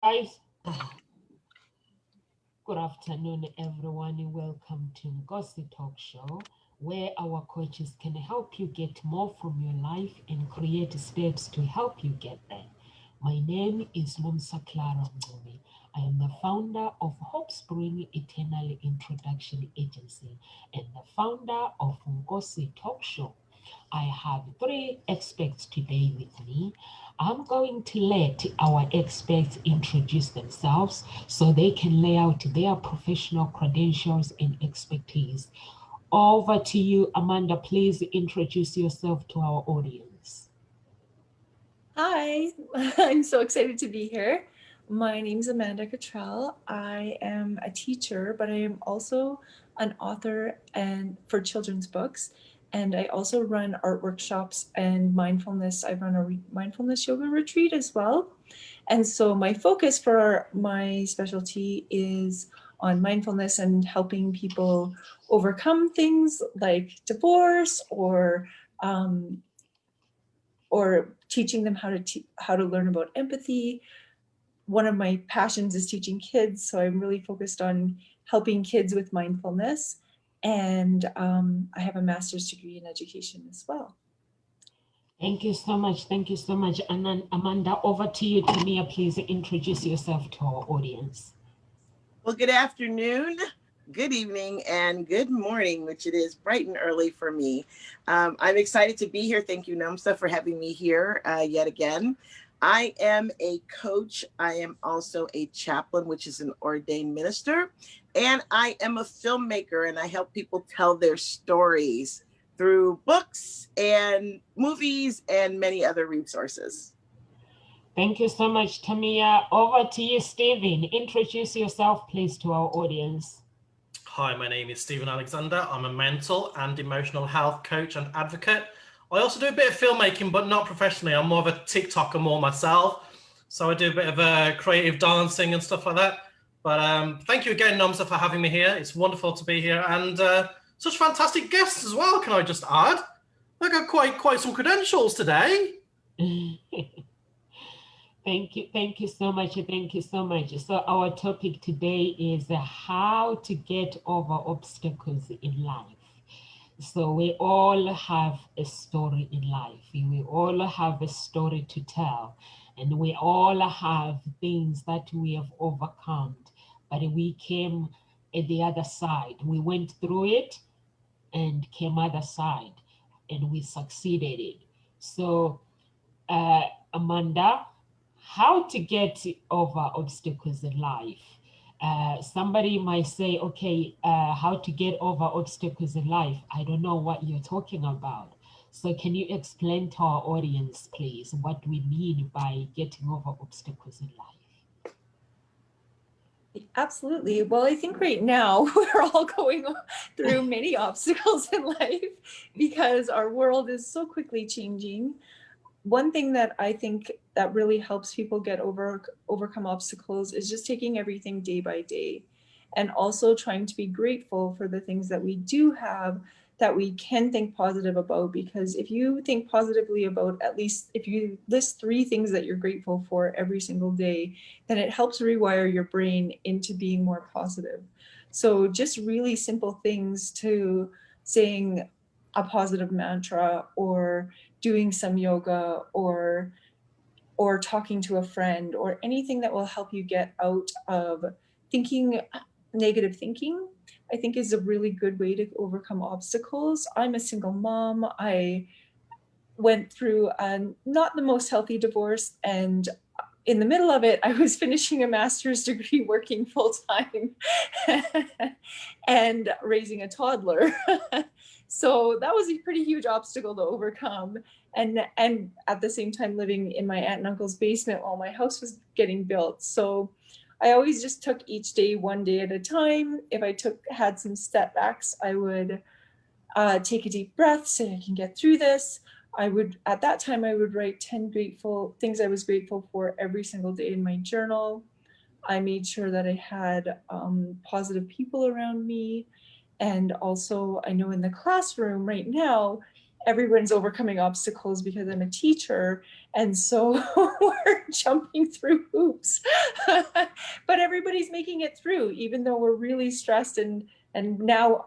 Guys, good afternoon, everyone. Welcome to Ngozi Talk Show, where our coaches can help you get more from your life and create steps to help you get there. My name is Nomsa Clara Ngumi. I am the founder of Hope Spring Eternal Introduction Agency and the founder of Ngozi Talk Show. I have three experts today with me. I'm going to let our experts introduce themselves so they can lay out their professional credentials and expertise. Over to you, Amanda. Please introduce yourself to our audience. Hi, I'm so excited to be here. My name is Amanda Cottrell. I am a teacher, but I am also an author and for children's books. And I also run art workshops and mindfulness. I run a mindfulness yoga retreat as well. And so my focus for my specialty is on mindfulness and helping people overcome things like divorce um, or teaching them how to learn about empathy. One of my passions is teaching kids, so I'm really focused on helping kids with mindfulness. And I have a master's degree in education as well. Thank you so much. Thank you so much. And then, Amanda, over to you. Tamia, please introduce yourself to our audience. Well, good afternoon, good evening, and good morning, which it is bright and early for me. I'm excited to be here. Thank you, Namsa, for having me here yet again. I am a coach. I am also a chaplain, which is an ordained minister. And I am a filmmaker, and I help people tell their stories through books and movies and many other resources. Thank you so much, Tamia. Over to you, Stephen. Introduce yourself, please, to our audience. Hi, my name is Stephen Alexander. I'm a mental and emotional health coach and advocate. I also do a bit of filmmaking, but not professionally. I'm more of a TikToker more myself. So I do a bit of creative dancing and stuff like that. But thank you again, Nomsa, for having me here. It's wonderful to be here. And such fantastic guests as well, can I just add? I got quite some credentials today. Thank you so much. Thank you so much. So our topic today is how to get over obstacles in life. So we all have a story in life. We all have a story to tell. And we all have things that we have overcome. But we came at the other side. We went through it and came other side. And we succeeded it. So Amanda, how to get over obstacles in life. Somebody might say, okay, how to get over obstacles in life. I don't know what you're talking about. So can you explain to our audience, please, what we mean by getting over obstacles in life? Absolutely. Well, I think right now we're all going through many obstacles in life because our world is so quickly changing. One thing that I think that really helps people overcome obstacles is just taking everything day by day and also trying to be grateful for the things that we do have that we can think positive about, because if you think positively about, at least if you list 3 things that you're grateful for every single day, then it helps rewire your brain into being more positive. So just really simple things to saying a positive mantra, or doing some yoga, or talking to a friend, or anything that will help you get out of thinking negative thinking, I think is a really good way to overcome obstacles. I'm a single mom. I went through not the most healthy divorce, and in the middle of it, I was finishing a master's degree, working full time, and raising a toddler. So that was a pretty huge obstacle to overcome. And at the same time, living in my aunt and uncle's basement while my house was getting built. So I always just took each day one day at a time. If I had some setbacks, I would take a deep breath, say I can get through this. At that time, I would write 10 grateful things I was grateful for every single day in my journal. I made sure that I had positive people around me. And also, I know in the classroom right now, everyone's overcoming obstacles because I'm a teacher. And so we're jumping through hoops, but everybody's making it through, even though we're really stressed. And now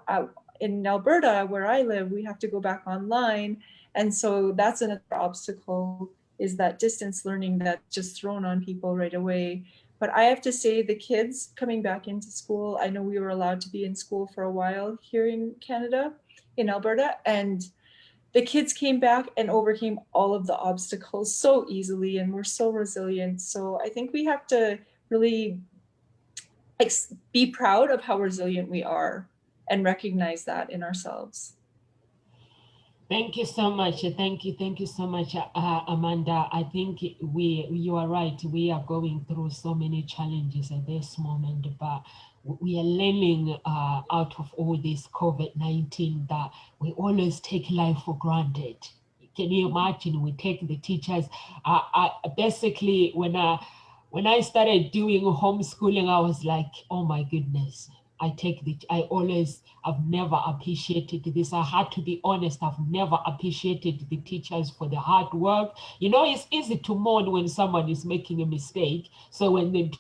in Alberta, where I live, we have to go back online. And so that's another obstacle, is that distance learning that's just thrown on people right away. But I have to say, the kids coming back into school, I know we were allowed to be in school for a while here in Canada, in Alberta, and the kids came back and overcame all of the obstacles so easily, and we're so resilient. So I think we have to really be proud of how resilient we are and recognize that in ourselves. Thank you so much. Thank you so much, Amanda. I think you are right. We are going through so many challenges at this moment, but we are learning out of all this COVID-19 that we always take life for granted. Can you imagine? We take the teachers. Basically, when I started doing homeschooling, I was like, oh my goodness. I've never appreciated this. I had to be honest, I've never appreciated the teachers for the hard work. You know, it's easy to mourn when someone is making a mistake. So when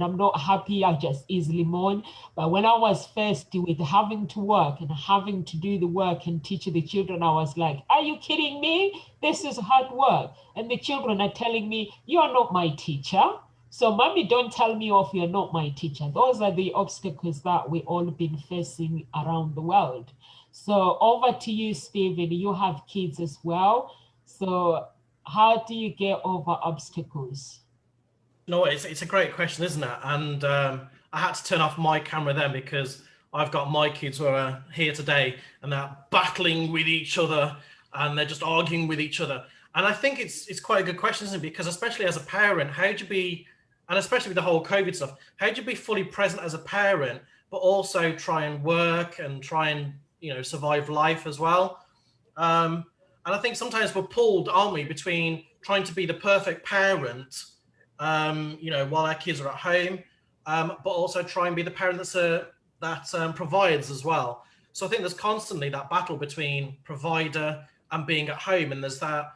I'm not happy, I just easily mourn. But when I was faced with having to work and having to do the work and teach the children, I was like, are you kidding me? This is hard work. And the children are telling me, you are not my teacher. So mommy, don't tell me off, you're not my teacher. Those are the obstacles that we all been facing around the world. So over to you, Stephen, you have kids as well. So how do you get over obstacles? No, it's a great question, isn't it? And I had to turn off my camera then because I've got my kids who are here today and they're battling with each other and they're just arguing with each other. And I think it's quite a good question, isn't it? Because especially as a parent, how do you be, and especially with the whole COVID stuff, how do you be fully present as a parent, but also try and work and try and, you know, survive life as well? And I think sometimes we're pulled, aren't we, between trying to be the perfect parent, you know, while our kids are at home, but also try and be the parent that provides as well. So I think there's constantly that battle between provider and being at home. And there's that,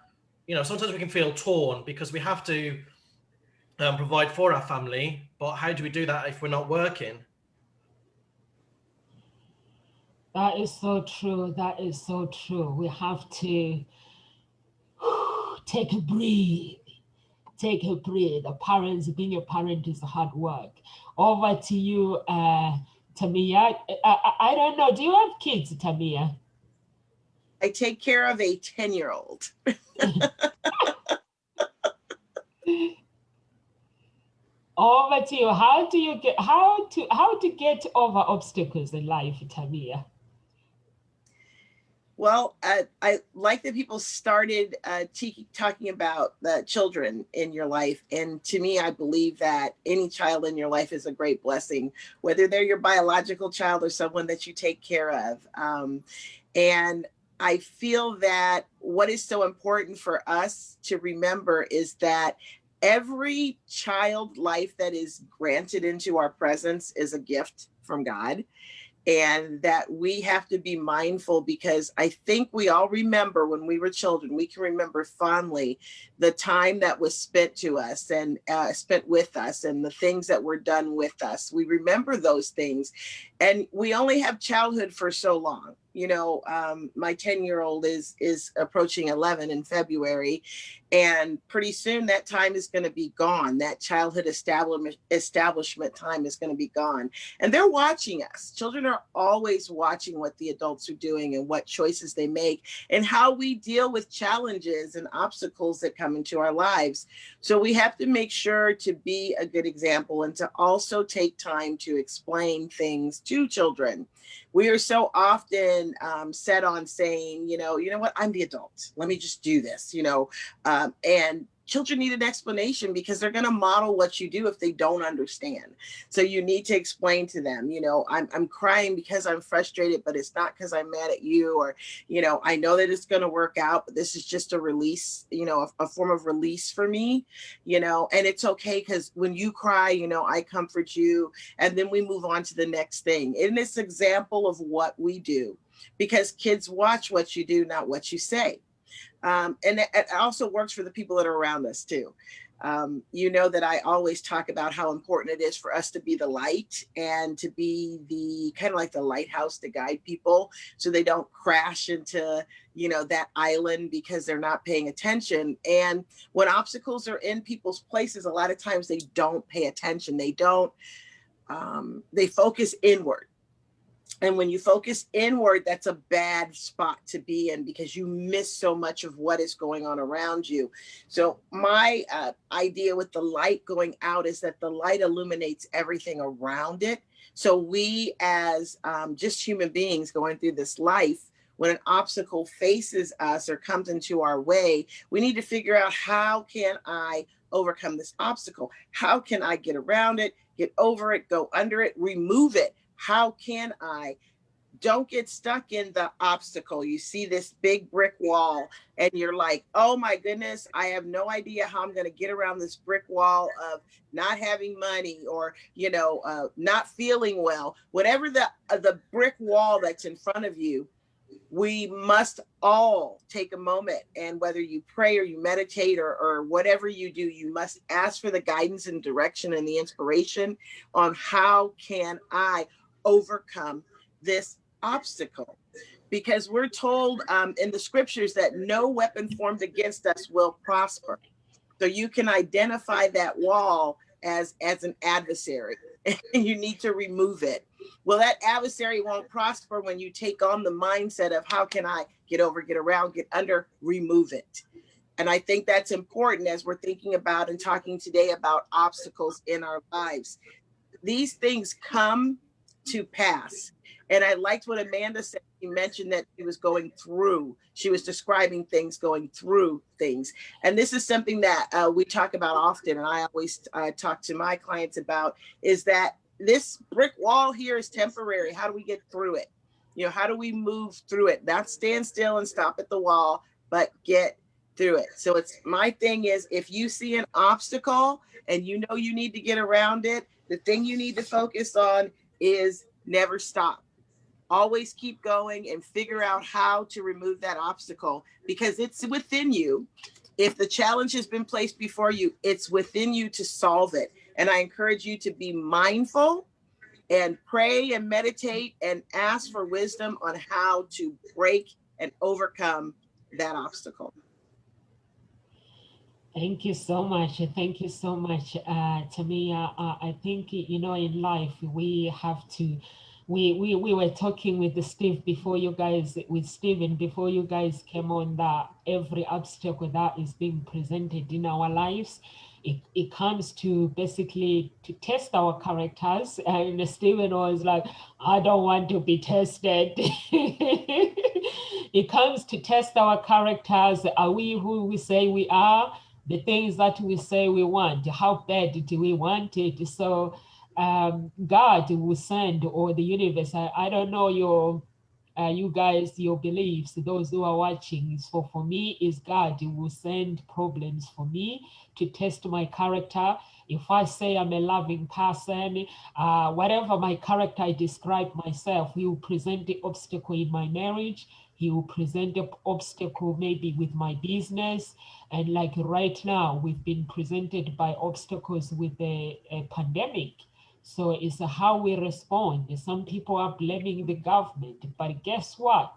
you know, sometimes we can feel torn because we have to provide for our family, but how do we do that if we're not working? That is so true. That is so true. We have to take a breathe. Take a breath. Being a parent is hard work. Over to you, Tamia. I don't know. Do you have kids, Tamia? I take care of a 10-year-old. Over to you. How to get over obstacles in life, Tamia? Well, I like that people started talking about the children in your life. And to me, I believe that any child in your life is a great blessing, whether they're your biological child or someone that you take care of. And I feel that what is so important for us to remember is that every child life that is granted into our presence is a gift from God. And that we have to be mindful, because I think we all remember when we were children, we can remember fondly the time that was spent to us and spent with us and the things that were done with us. We remember those things, and we only have childhood for so long. You know, my 10-year-old is approaching 11 in February, and pretty soon that time is going to be gone. That childhood establishment time is going to be gone. And they're watching us. Children are always watching what the adults are doing and what choices they make and how we deal with challenges and obstacles that come into our lives. So we have to make sure to be a good example and to also take time to explain things to children. We are so often set on saying, you know what, I'm the adult. Let me just do this, and children need an explanation because they're going to model what you do if they don't understand. So you need to explain to them, I'm crying because I'm frustrated, but it's not because I'm mad at you, or, I know that it's going to work out, but this is just a release, a form of release for me, and it's okay because when you cry, I comfort you, and then we move on to the next thing. In this example of what we do, because kids watch what you do, not what you say. And it also works for the people that are around us too. You know that I always talk about how important it is for us to be the light and to be the kind of like the lighthouse to guide people so they don't crash into, you know, that island because they're not paying attention. And when obstacles are in people's places, a lot of times they don't pay attention. They don't, they focus inward. And when you focus inward, that's a bad spot to be in because you miss so much of what is going on around you. So my idea with the light going out is that the light illuminates everything around it. So we as just human beings going through this life, when an obstacle faces us or comes into our way, we need to figure out, how can I overcome this obstacle? How can I get around it, get over it, go under it, remove it? How can I? Don't get stuck in the obstacle. You see this big brick wall and you're like, oh my goodness, I have no idea how I'm going to get around this brick wall of not having money or, you know, not feeling well. Whatever the brick wall that's in front of you, we must all take a moment, and whether you pray or you meditate or whatever you do, you must ask for the guidance and direction and the inspiration on how can I overcome this obstacle. Because we're told in the scriptures that no weapon formed against us will prosper. So you can identify that wall as an adversary and you need to remove it. Well, that adversary won't prosper when you take on the mindset of how can I get over, get around, get under, remove it. And I think that's important as we're thinking about and talking today about obstacles in our lives. These things come to pass. And I liked what Amanda said. She mentioned that she was going through, she was describing things, going through things. And this is something that we talk about often. And I always talk to my clients about, is that this brick wall here is temporary. How do we get through it? You know, how do we move through it? Not stand still and stop at the wall, but get through it. So it's, my thing is, if you see an obstacle and you know you need to get around it, the thing you need to focus on is never stop. Always keep going and figure out how to remove that obstacle, because it's within you. If the challenge has been placed before you, it's within you to solve it. And I encourage you to be mindful and pray and meditate and ask for wisdom on how to break and overcome that obstacle. Thank you so much. Thank you so much, Tamia. I think, you know, in life, we have to, we were talking with Steve before you guys, with Stephen, before you guys came on, that every obstacle that is being presented in our lives, it comes to basically to test our characters. And Stephen was like, I don't want to be tested. It comes to test our characters. Are we who we say we are? The things that we say we want, how bad do we want it? So God will send, or the universe, I don't know your you guys, your beliefs, those who are watching, so for me is God will send problems for me to test my character. If I say I'm a loving person, whatever my character I describe myself, he will present the obstacle in my marriage. He will present the obstacle maybe with my business. And like right now, we've been presented by obstacles with a pandemic. So it's how we respond. Some people are blaming the government, but guess what?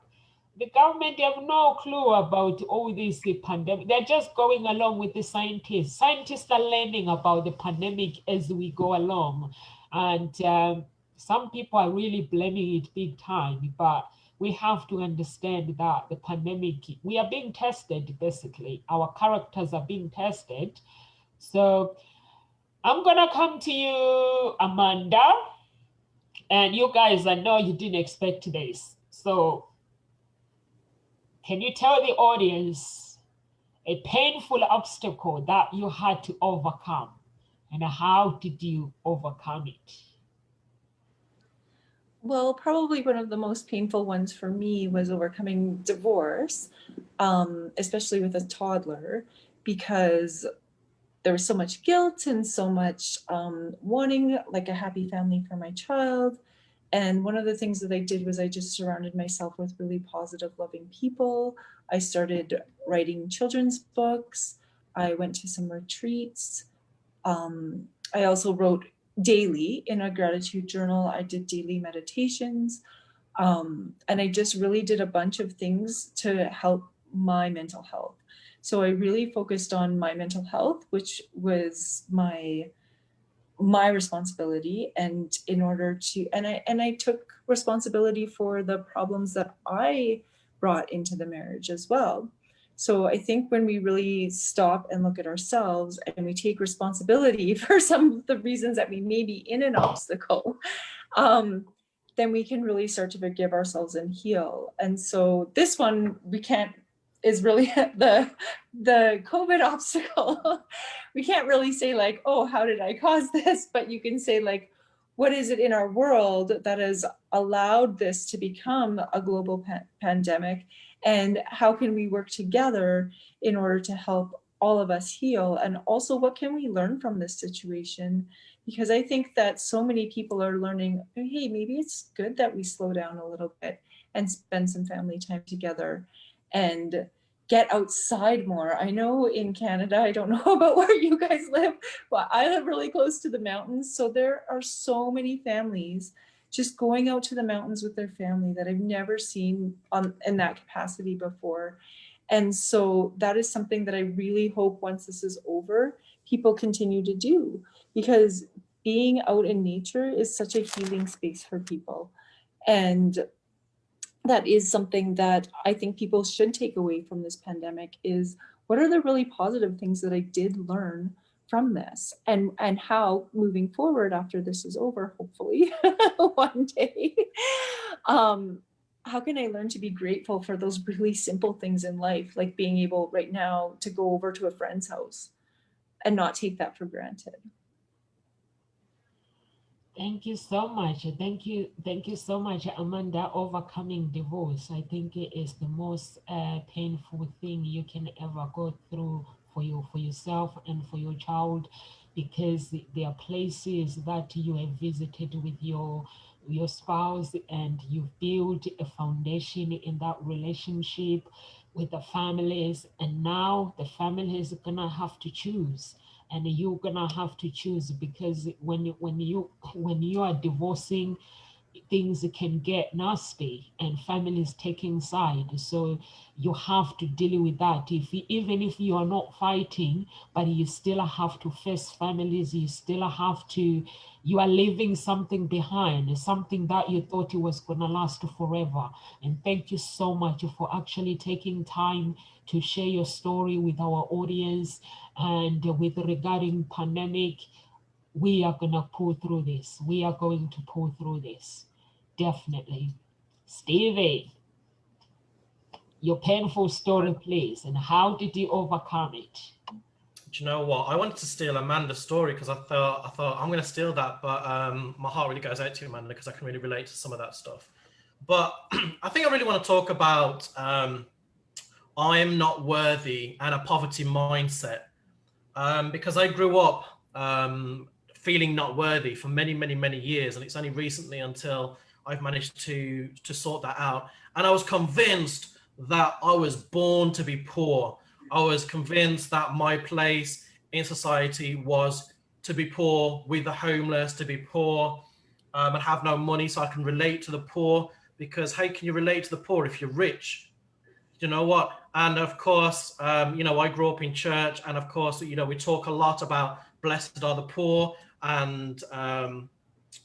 The government have no clue about all this pandemic. They're just going along with the scientists. Scientists are learning about the pandemic as we go along. And some people are really blaming it big time, but we have to understand that the pandemic, we are being tested, basically. Our characters are being tested. So I'm gonna come to you, Amanda. And you guys, I know you didn't expect this. So can you tell the audience a painful obstacle that you had to overcome, and how did you overcome it? Well, probably one of the most painful ones for me was overcoming divorce, especially with a toddler, because there was so much guilt and so much wanting like a happy family for my child. And one of the things that I did was I just surrounded myself with really positive, loving people. I started writing children's books. I went to some retreats. I also wrote daily in a gratitude journal. I did daily meditations. And I just really did a bunch of things to help my mental health. So I really focused on my mental health, which was my responsibility. And in order to, and I took responsibility for the problems that I brought into the marriage as well. So I think when we really stop and look at ourselves and we take responsibility for some of the reasons that we may be in an obstacle, then we can really start to forgive ourselves and heal. And so this one is really the COVID obstacle. We can't really say like, oh, how did I cause this? But you can say like, what is it in our world that has allowed this to become a global pandemic? And how can we work together in order to help all of us heal? And also, what can we learn from this situation? Because I think that so many people are learning, hey, maybe it's good that we slow down a little bit and spend some family time together and get outside more. I know in Canada, I don't know about where you guys live, but I live really close to the mountains. So there are so many families just going out to the mountains with their family that I've never seen in that capacity before. And so that is something that I really hope once this is over, people continue to do, because being out in nature is such a healing space for people. And that is something that I think people should take away from this pandemic is, what are the really positive things that I did learn from this, and how moving forward after this is over, hopefully one day, how can I learn to be grateful for those really simple things in life, like being able right now to go over to a friend's house and not take that for granted. Thank you so much. Thank you so much, Amanda. Overcoming divorce, I think it is the most painful thing you can ever go through for yourself and for your child, because there are places that you have visited with your spouse, and you've built a foundation in that relationship with the families, and now the family is gonna have to choose. And you're gonna have to choose, because when you are divorcing, things can get nasty and families taking side. So you have to deal with that. Even if you are not fighting, but you still have to face families, you are leaving something behind, something that you thought it was gonna last forever. And thank you so much for actually taking time to share your story with our audience. And with regarding pandemic, we are gonna pull through this. We are going to pull through this, definitely. Stevie, your painful story, please, and how did you overcome it? Do you know what? I wanted to steal Amanda's story because I thought I'm going to steal that, but my heart really goes out to you, Amanda, because I can really relate to some of that stuff. But I think I really want to talk about I am not worthy and a poverty mindset, because I grew up feeling not worthy for many, many, many years, and it's only recently until I've managed to sort that out. And I was convinced that I was born to be poor. I was convinced that my place in society was to be poor with the homeless, to be poor and have no money, so I can relate to the poor, because how can you relate to the poor if you're rich? You know what? And of course, you know, I grew up in church, and of course, you know, we talk a lot about blessed are the poor, and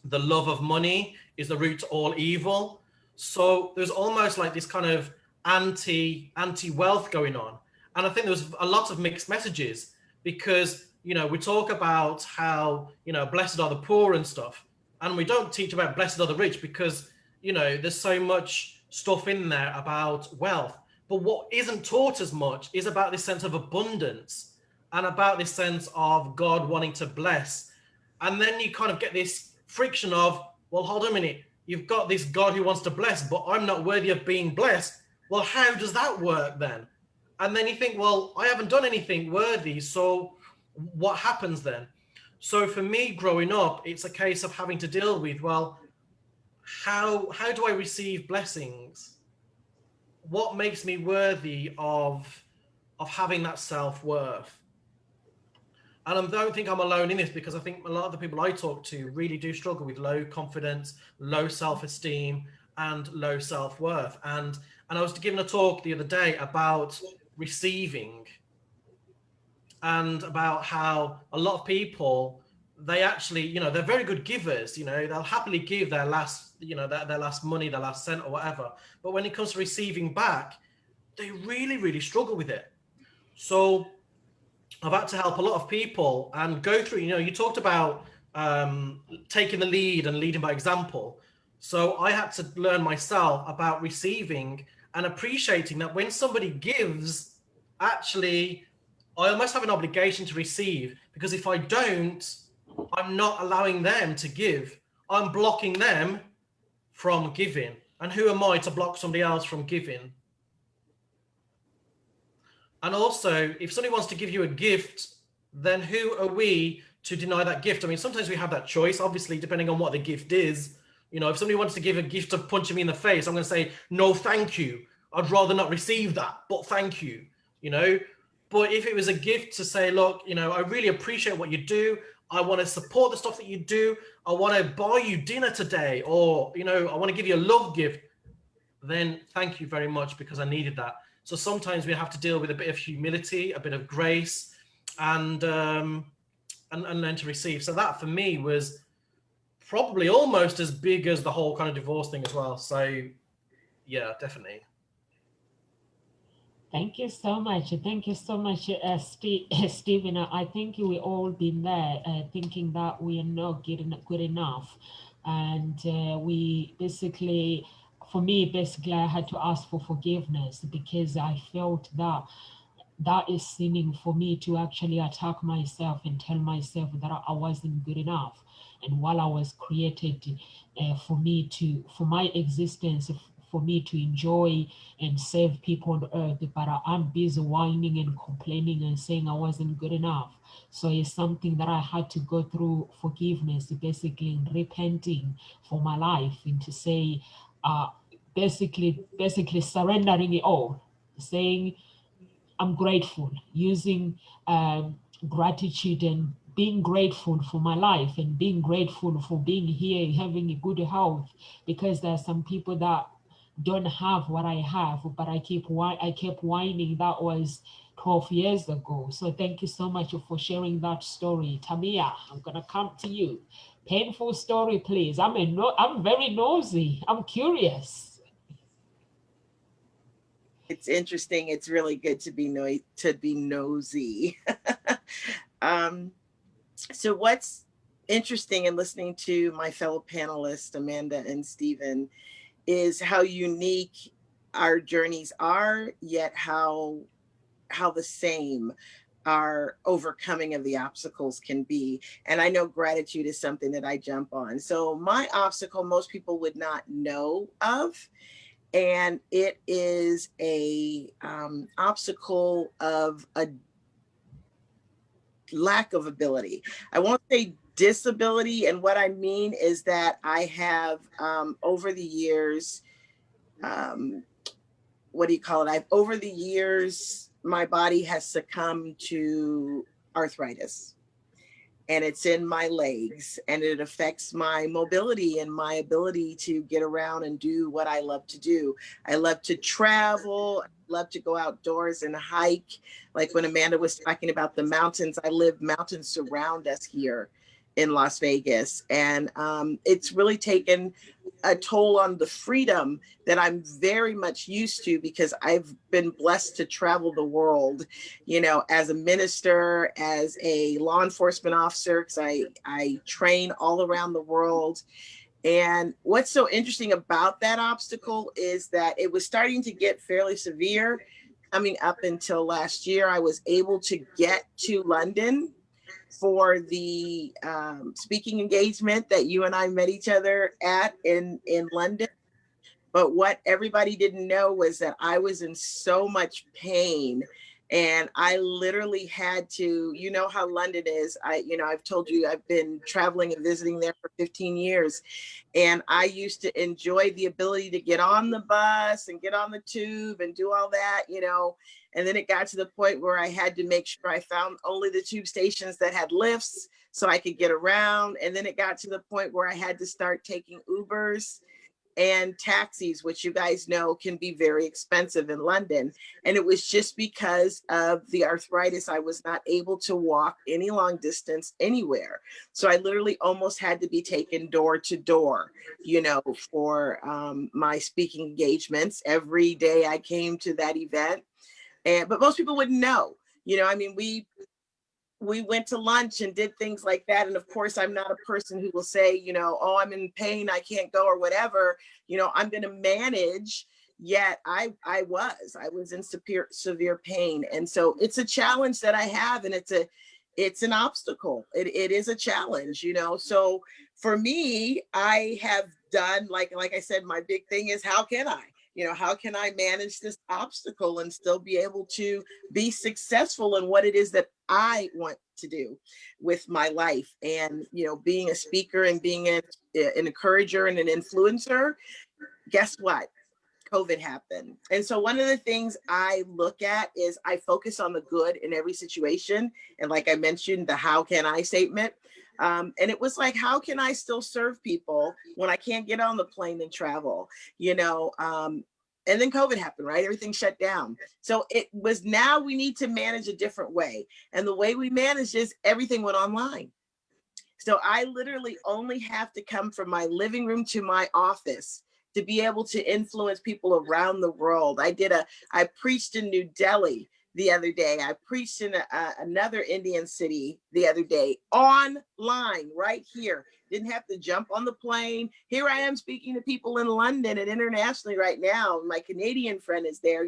the love of money is the root to all evil. So there's almost like this kind of anti-wealth going on. And I think there was a lot of mixed messages, because, you know, we talk about how, you know, blessed are the poor and stuff, and we don't teach about blessed are the rich, because, you know, there's so much stuff in there about wealth. But what isn't taught as much is about this sense of abundance and about this sense of God wanting to bless. And then you kind of get this friction of, well, hold on a minute, you've got this God who wants to bless, but I'm not worthy of being blessed. Well, how does that work then? And then you think, well, I haven't done anything worthy, so what happens then? So for me growing up, it's a case of having to deal with, well, how do I receive blessings? What makes me worthy of having that self-worth? And I don't think I'm alone in this, because I think a lot of the people I talk to really do struggle with low confidence, low self-esteem, and low self-worth. And I was giving a talk the other day about receiving, and about how a lot of people, they actually, you know, they're very good givers. You know, they'll happily give their last, you know, their last money, their last cent or whatever. But when it comes to receiving back, they really, really struggle with it. So I've had to help a lot of people and go through, you know, you talked about taking the lead and leading by example. So I had to learn myself about receiving and appreciating that when somebody gives, actually, I almost have an obligation to receive, because if I don't, I'm not allowing them to give. I'm blocking them from giving. And who am I to block somebody else from giving? And also, if somebody wants to give you a gift, then who are we to deny that gift? I mean, sometimes we have that choice, obviously, depending on what the gift is. You know, if somebody wants to give a gift of punching me in the face, I'm going to say, no, thank you. I'd rather not receive that, but thank you, you know. But if it was a gift to say, look, you know, I really appreciate what you do. I want to support the stuff that you do. I want to buy you dinner today, or, you know, I want to give you a love gift. Then thank you very much, because I needed that. So sometimes we have to deal with a bit of humility, a bit of grace, and learn to receive. So that for me was probably almost as big as the whole kind of divorce thing as well. So yeah, definitely. Thank you so much. Thank you so much, Stephen. I think we all been there, thinking that we are not good enough. And we basically, for me, basically, I had to ask for forgiveness, because I felt that that is sinning for me to actually attack myself and tell myself that I wasn't good enough. And while I was created for my existence, for me to enjoy and save people on earth, but I'm busy whining and complaining and saying I wasn't good enough. So it's something that I had to go through forgiveness, basically repenting for my life, and to say, basically surrendering it all, saying I'm grateful, using gratitude and being grateful for my life, and being grateful for being here, having a good health, because there are some people that don't have what I have, but I kept whining. That was 12 years ago. So thank you so much for sharing that story. Tamia, I'm gonna come to you. Painful story, please. I'm very nosy. I'm curious. It's interesting. It's really good to be nosy. So what's interesting in listening to my fellow panelists, Amanda and Stephen, is how unique our journeys are, yet how the same our overcoming of the obstacles can be. And I know gratitude is something that I jump on. So my obstacle, most people would not know of, and it is a obstacle of a lack of ability. I won't say disability, and what I mean is that I have over the years, over the years, my body has succumbed to arthritis, and it's in my legs, and it affects my mobility and my ability to get around and do what I love to do. I love to travel, love to go outdoors and hike. Like when Amanda was talking about the mountains, mountains surround us here in Las Vegas. And it's really taken a toll on the freedom that I'm very much used to, because I've been blessed to travel the world, you know, as a minister, as a law enforcement officer, because I train all around the world. And what's so interesting about that obstacle is that it was starting to get fairly severe. Coming up until last year, I was able to get to London for the speaking engagement that you and I met each other at in London. But what everybody didn't know was that I was in so much pain And I literally had to, you know how London is. I've told you I've been traveling and visiting there for 15 years. And I used to enjoy the ability to get on the bus and get on the tube and do all that, And then it got to the point where I had to make sure I found only the tube stations that had lifts so I could get around. And then it got to the point where I had to start taking Ubers and taxis, which you guys know can be very expensive in London. And it was just because of the arthritis, I was not able to walk any long distance anywhere. So I literally almost had to be taken door to door, for my speaking engagements. Every day I came to that event. But most people wouldn't know. We went to lunch and did things like that. And of course, I'm not a person who will say, oh, I'm in pain, I can't go or whatever. I'm going to manage. Yet I was in severe pain. And so it's a challenge that I have, and it's an obstacle. It is a challenge, So for me, I have done, like I said, my big thing is how can I manage this obstacle and still be able to be successful in what it is that I want to do with my life? And, being a speaker and being an encourager and an influencer, guess what? COVID happened. And so one of the things I look at is I focus on the good in every situation. And like I mentioned, the how can I statement. And it was like, how can I still serve people when I can't get on the plane and travel? And then COVID happened, right? Everything shut down. So it was, now we need to manage a different way. And the way we managed is everything went online. So I literally only have to come from my living room to my office to be able to influence people around the world. I preached in New Delhi the other day. I preached in another Indian city the other day, online, right here. Didn't have to jump on the plane. Here I am speaking to people in London and internationally right now. My Canadian friend is there,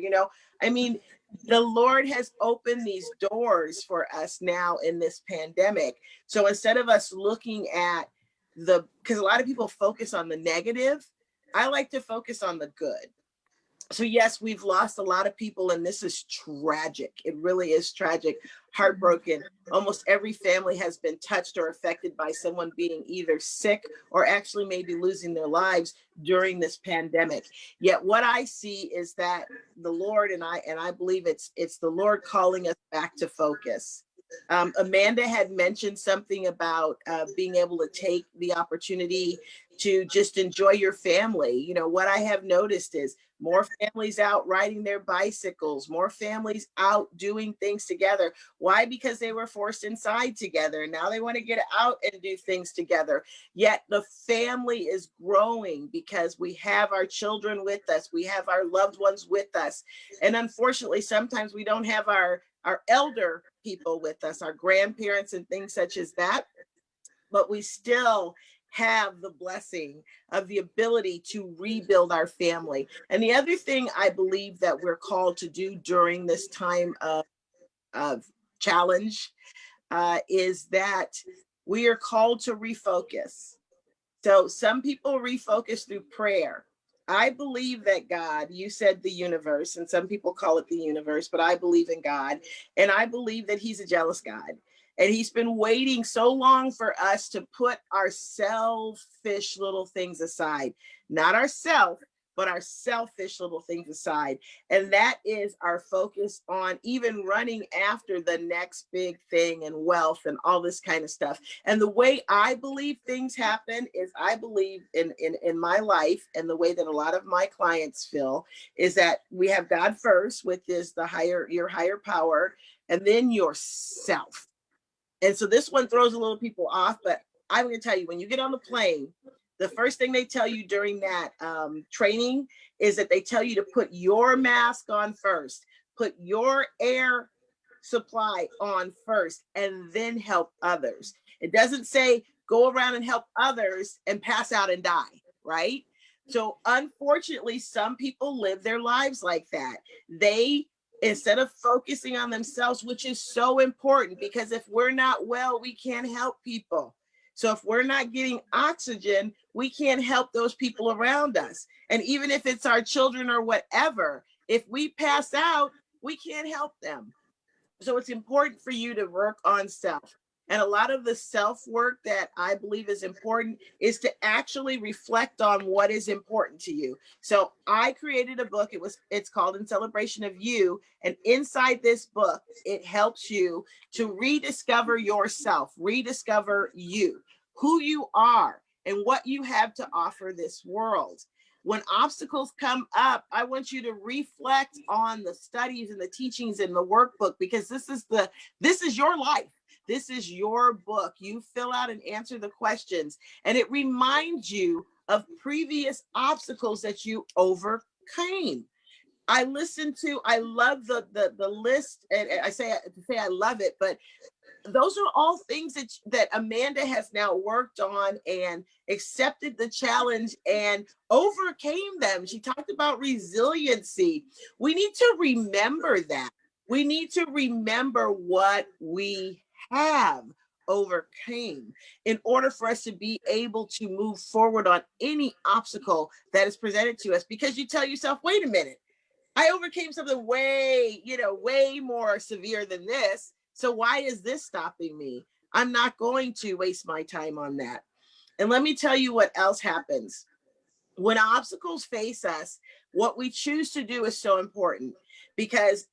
the Lord has opened these doors for us now in this pandemic. So instead of us looking at because a lot of people focus on the negative, I like to focus on the good. So yes, we've lost a lot of people, and this is tragic. It really is tragic, heartbroken. Almost every family has been touched or affected by someone being either sick or actually maybe losing their lives during this pandemic. Yet what I see is that the Lord, and I believe it's the Lord calling us back to focus. Amanda had mentioned something about being able to take the opportunity to just enjoy your family. What I have noticed is more families out riding their bicycles, more families out doing things together. Why? Because they were forced inside together. Now they want to get out and do things together. Yet the family is growing because we have our children with us. We have our loved ones with us. And unfortunately, sometimes we don't have our elder people with us, our grandparents and things such as that. But we still have the blessing of the ability to rebuild our family. And the other thing I believe that we're called to do during this time of challenge is that we are called to refocus. So some people refocus through prayer. I believe that God, you said the universe, and some people call it the universe, but I believe in God. And I believe that he's a jealous God. And he's been waiting so long for us to put our selfish little things aside, not ourselves, but our selfish little things aside. And that is our focus on even running after the next big thing and wealth and all this kind of stuff. And the way I believe things happen is I believe in my life, and the way that a lot of my clients feel is that we have God first, which is your higher power, and then yourself. And so this one throws a little people off, but I'm going to tell you, when you get on the plane, the first thing they tell you during that training is that they tell you to put your mask on first, put your air supply on first, and then help others. It doesn't say go around and help others and pass out and die, right? So unfortunately, some people live their lives like that. Instead of focusing on themselves, which is so important, because if we're not well, we can't help people. So if we're not getting oxygen, we can't help those people around us. And even if it's our children or whatever, if we pass out, we can't help them. So it's important for you to work on self. And a lot of the self work that I believe is important is to actually reflect on what is important to you. So I created a book. It's called In Celebration of You. And inside this book, it helps you to rediscover yourself, rediscover you, who you are, and what you have to offer this world. When obstacles come up, I want you to reflect on the studies and the teachings in the workbook, because this is your life. This is your book. You fill out and answer the questions, and it reminds you of previous obstacles that you overcame. I love the list, and I say I love it, but those are all things that Amanda has now worked on and accepted the challenge and overcame them. She talked about resiliency. We need to remember that. We need to remember what we have overcame in order for us to be able to move forward on any obstacle that is presented to us, because you tell yourself, wait a minute, I overcame something way more severe than this. So why is this stopping me? I'm not going to waste my time on that. And let me tell you what else happens. When obstacles face us, what we choose to do is so important, because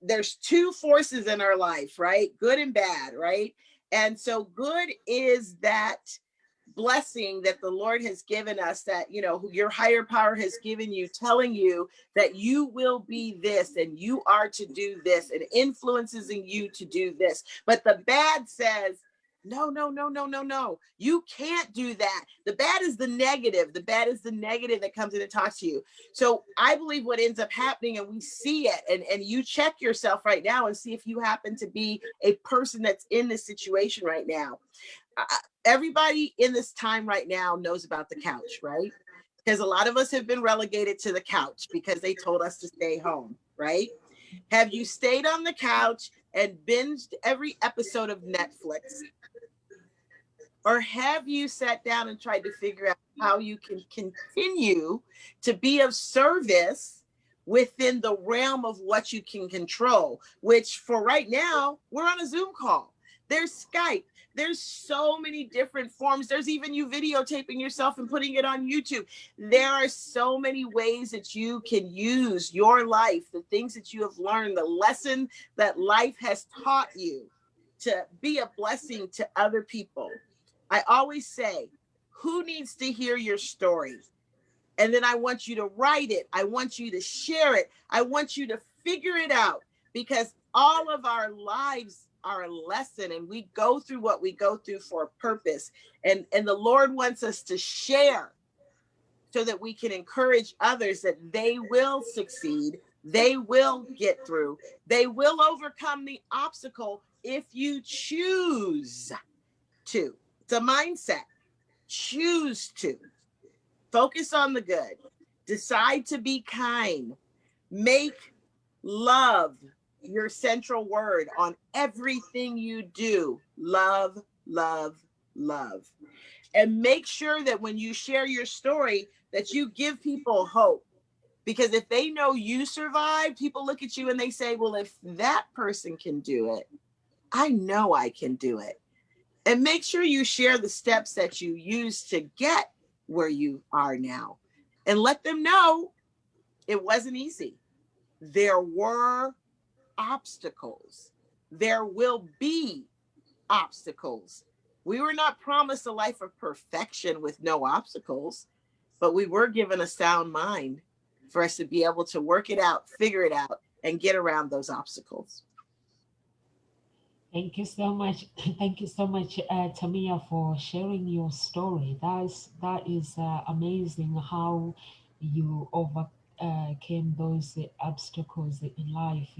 there's two forces in our life, right? Good and bad, right? And so good is that blessing that the Lord has given us, that your higher power has given you, telling you that you will be this and you are to do this, and influences in you to do this. But the bad says, no, you can't do that. The bad is the negative. The bad is the negative that comes in and talks to you. So I believe what ends up happening, and we see it, and you check yourself right now and see if you happen to be a person that's in this situation right now. Everybody in this time right now knows about the couch, right? Because a lot of us have been relegated to the couch because they told us to stay home, right? Have you stayed on the couch and binged every episode of Netflix? Or have you sat down and tried to figure out how you can continue to be of service within the realm of what you can control? Which for right now, we're on a Zoom call. There's Skype. There's so many different forms. There's even you videotaping yourself and putting it on YouTube. There are so many ways that you can use your life, the things that you have learned, the lesson that life has taught you, to be a blessing to other people. I always say, who needs to hear your story? And then I want you to write it. I want you to share it. I want you to figure it out, because all of our lives are a lesson, and we go through what we go through for a purpose. And the Lord wants us to share so that we can encourage others that they will succeed. They will get through. They will overcome the obstacle if you choose to. It's a mindset. Choose to. Focus on the good. Decide to be kind. Make love your central word on everything you do. Love, love, love. And make sure that when you share your story, that you give people hope. Because if they know you survived, people look at you and they say, well, if that person can do it, I know I can do it. And make sure you share the steps that you use to get where you are now, and let them know it wasn't easy. There were obstacles. There will be obstacles. We were not promised a life of perfection with no obstacles, but we were given a sound mind for us to be able to work it out, figure it out, and get around those obstacles. Thank you so much. Thank you so much, Tamia, for sharing your story. That is amazing how you overcame those obstacles in life.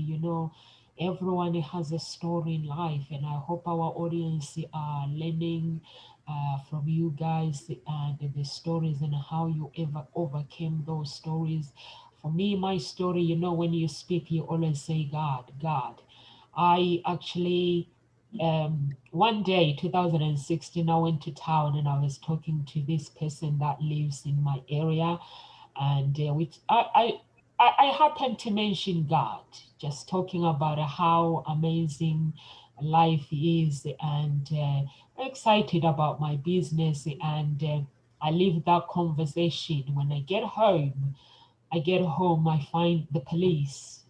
Everyone has a story in life, and I hope our audience are learning from you guys and the stories and how you ever overcame those stories. For me, my story, when you speak, you always say God, God. I actually, one day, 2016, I went to town and I was talking to this person that lives in my area, and which I I happened to mention God, just talking about how amazing life is, and excited about my business, and I leave that conversation. When I get home, I find the police.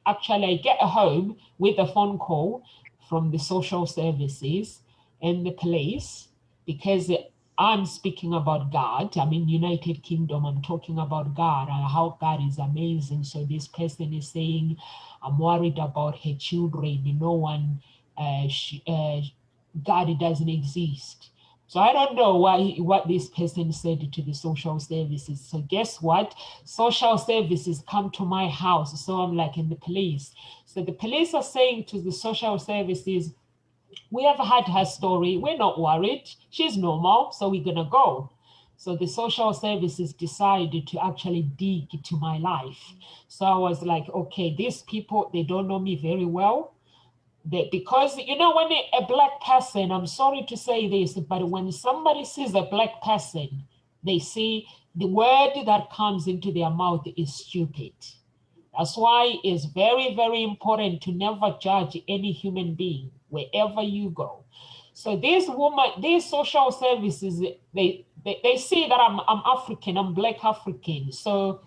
Actually, I get home with a phone call from the social services and the police, because I'm speaking about God. I'm in United Kingdom. I'm talking about God and how God is amazing. So this person is saying, I'm worried about her children. No one, God doesn't exist. So I don't know what this person said to the social services. So guess what? Social services come to my house. So I'm like, in the police. So the police are saying to the social services, we have had her story. We're not worried. She's normal. So we're going to go. So the social services decided to actually dig into my life. So I was like, okay, these people, they don't know me very well. Because, when a black person, I'm sorry to say this, but when somebody sees a black person, they see the word that comes into their mouth is stupid. That's why it's very, very important to never judge any human being wherever you go. So these social services, they see that I'm African, I'm Black African. So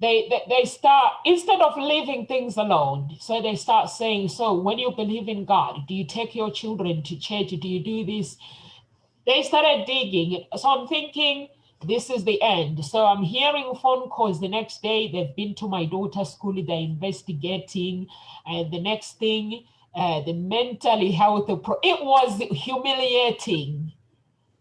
they start, instead of leaving things alone, so they start saying, so when you believe in God, do you take your children to church? Do you do this? They started digging. So I'm thinking, this is the end. So I'm hearing phone calls the next day. They've been to my daughter's school, they're investigating. And the next thing, the mental health, it was humiliating.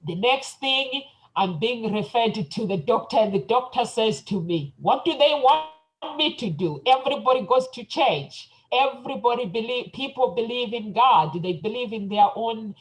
The next thing, I'm being referred to the doctor, and the doctor says to me, what do they want me to do? Everybody goes to church. People believe in God. They believe in their own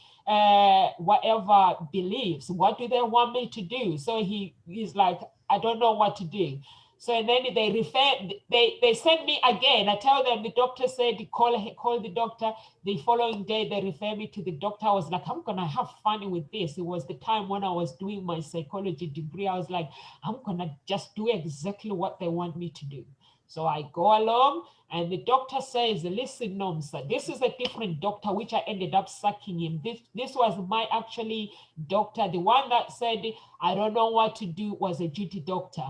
whatever beliefs. What do they want me to do? So he's like, I don't know what to do. So and then they send me again. I tell them the doctor said, call the doctor. The following day, they refer me to the doctor. I was like, I'm going to have fun with this. It was the time when I was doing my psychology degree. I was like, I'm going to just do exactly what they want me to do. So I go along, and the doctor says, listen, Nomsa, this is a different doctor, which I ended up sucking him. This was my actually doctor. The one that said, I don't know what to do, was a duty doctor.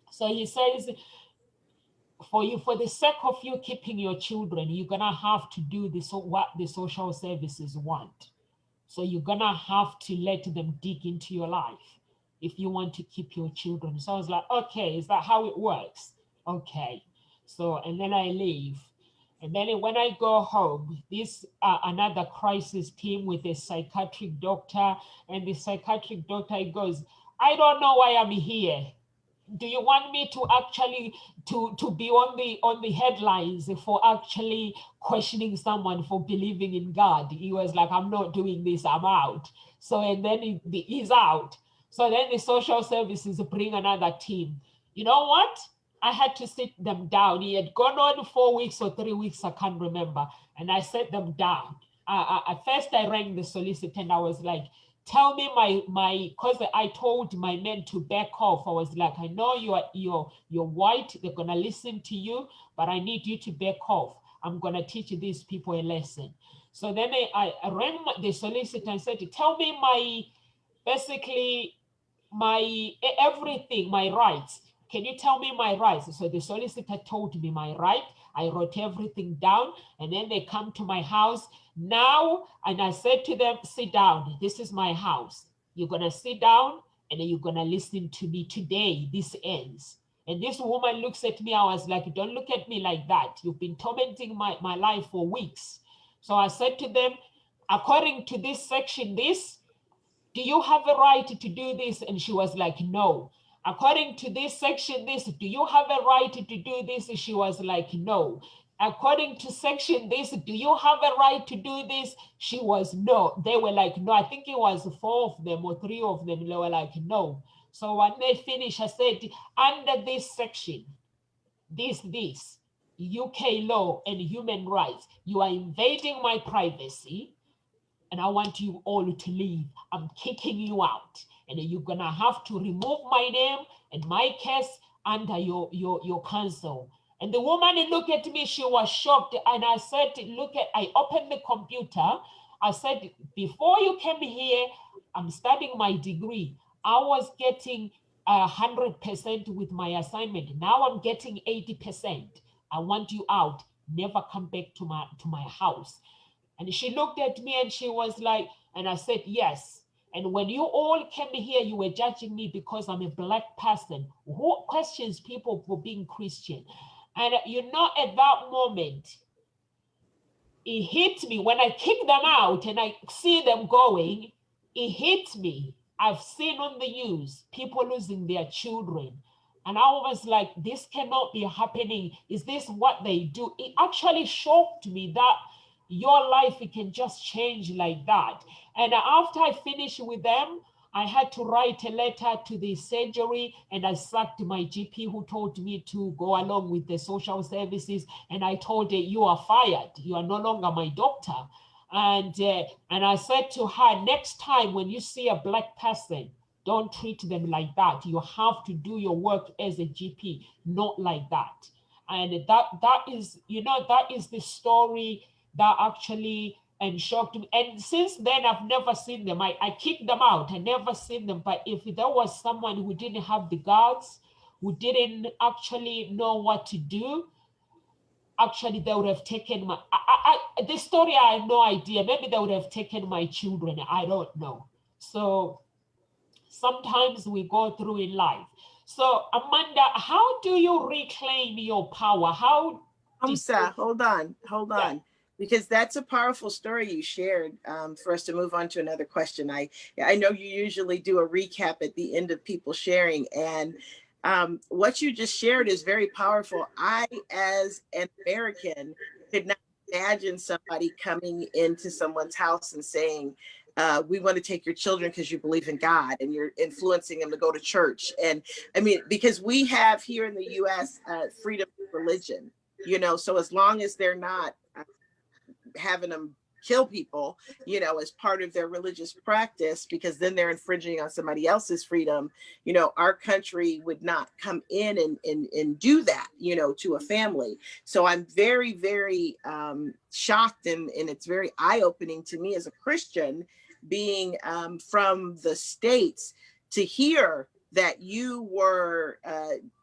So he says, for the sake of you keeping your children, you're going to have to do this, what the social services want. So you're going to have to let them dig into your life if you want to keep your children. So I was like, okay, is that how it works? Okay. So, and then I leave. And then when I go home, this another crisis team with a psychiatric doctor, and the psychiatric doctor goes, I don't know why I'm here. Do you want me to actually to be on the headlines for actually questioning someone for believing in God? He was like, I'm not doing this, I'm out. So and then he's out. So then the social services bring another team. You know what? I had to sit them down. He had gone on 4 weeks or 3 weeks, I can't remember. And I set them down. At first I rang the solicitor and I was like, tell me because I told my men to back off. I was like, I know you're white, they're gonna listen to you, but I need you to back off. I'm gonna teach these people a lesson. So then I rang the solicitor and said, tell me basically my everything, my rights. Can you tell me my rights? So the solicitor told me my right. I wrote everything down, and then they come to my house now, and I said to them, sit down. This is my house. You're gonna sit down and you're gonna listen to me today. This ends. And this woman looks at me. I was like, don't look at me like that. You've been tormenting my life for weeks. So I said to them, according to this section, do you have a right to do this? And she was like, no. According to this section, do you have a right to do this? She was like, no. According to section do you have a right to do this? She was no. They were like, no. I think it was 4 of them or 3 of them. They were like, no. So when they finished, I said, under this section, this, UK law and human rights, you are invading my privacy, and I want you all to leave. I'm kicking you out. And you're gonna have to remove my name and my case. under your counsel. And the woman looked at me, she was shocked. And I said, I opened the computer. I said, before you came here, I'm studying my degree. I was getting 100% with my assignment. Now I'm getting 80%. I want you out. Never come back to my house. And she looked at me and she was like, and I said, yes. And when you all came here, you were judging me because I'm a Black person. Who questions people for being Christian? And at that moment, it hit me when I kicked them out and I see them going, it hit me. I've seen on the news people losing their children. And I was like, this cannot be happening. Is this what they do? It actually shocked me that your life, it can just change like that. And after I finished with them, I had to write a letter to the surgery, and I sacked my GP who told me to go along with the social services. And I told her, you are fired. You are no longer my doctor. And I said to her, next time when you see a Black person, don't treat them like that. You have to do your work as a GP, not like that. And that is the story that actually shocked me. And since then, I've never seen them. I kicked them out. I never seen them. But if there was someone who didn't have the guards, who didn't actually know what to do, actually they would have taken my, this story, I have no idea. Maybe they would have taken my children. I don't know. So sometimes we go through in life. So Amanda, how do you reclaim your power? How? Hold on. Yeah. Because that's a powerful story you shared, for us to move on to another question. I know you usually do a recap at the end of people sharing, and what you just shared is very powerful. I, as an American, could not imagine somebody coming into someone's house and saying, we want to take your children because you believe in God and you're influencing them to go to church. And I mean, because we have here in the US freedom of religion, so as long as they're not having them kill people, as part of their religious practice, because then they're infringing on somebody else's freedom, our country would not come in and do that, to a family. So I'm very, very shocked, and it's very eye-opening to me as a Christian, being from the States, to hear that you were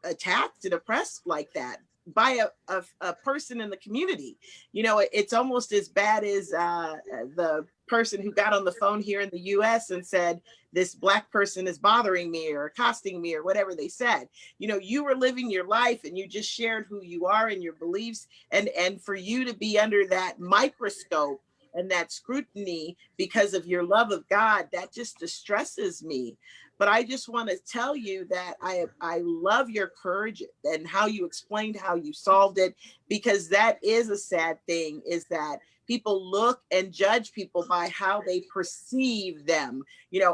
attacked and oppressed like that by a person in the community. It's almost as bad as the person who got on the phone here in the US and said, this Black person is bothering me or accosting me or whatever they said. You were living your life and you just shared who you are and your beliefs, and for you to be under that microscope and that scrutiny because of your love of God, that just distresses me. But I just want to tell you that I love your courage and how you explained how you solved it, because that is a sad thing, is that people look and judge people by how they perceive them.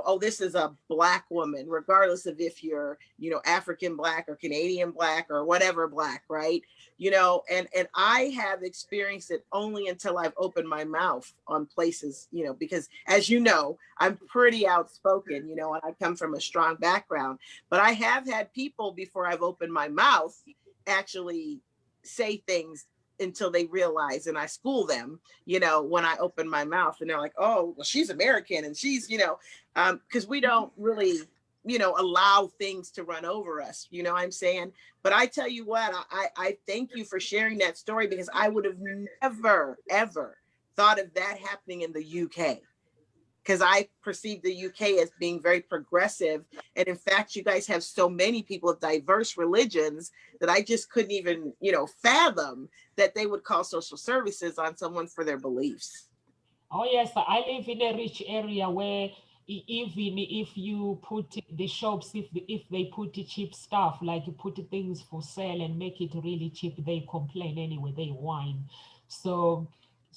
Oh, this is a Black woman, regardless of if you're, African Black or Canadian Black or whatever Black, right? And I have experienced it only until I've opened my mouth on places, because as you know, I'm pretty outspoken, and I come from a strong background, but I have had people before I've opened my mouth actually say things until they realize, and I school them, when I open my mouth, and they're like, oh, well, she's American and she's, because we don't really, allow things to run over us, what I'm saying? But I tell you what, I thank you for sharing that story, because I would have never, ever thought of that happening in the UK, because I perceive the UK as being very progressive. And in fact, you guys have so many people of diverse religions that I just couldn't even, fathom that they would call social services on someone for their beliefs. Oh, yes, I live in a rich area where even if you put the shops, if they put cheap stuff, like you put things for sale and make it really cheap, they complain anyway, they whine. So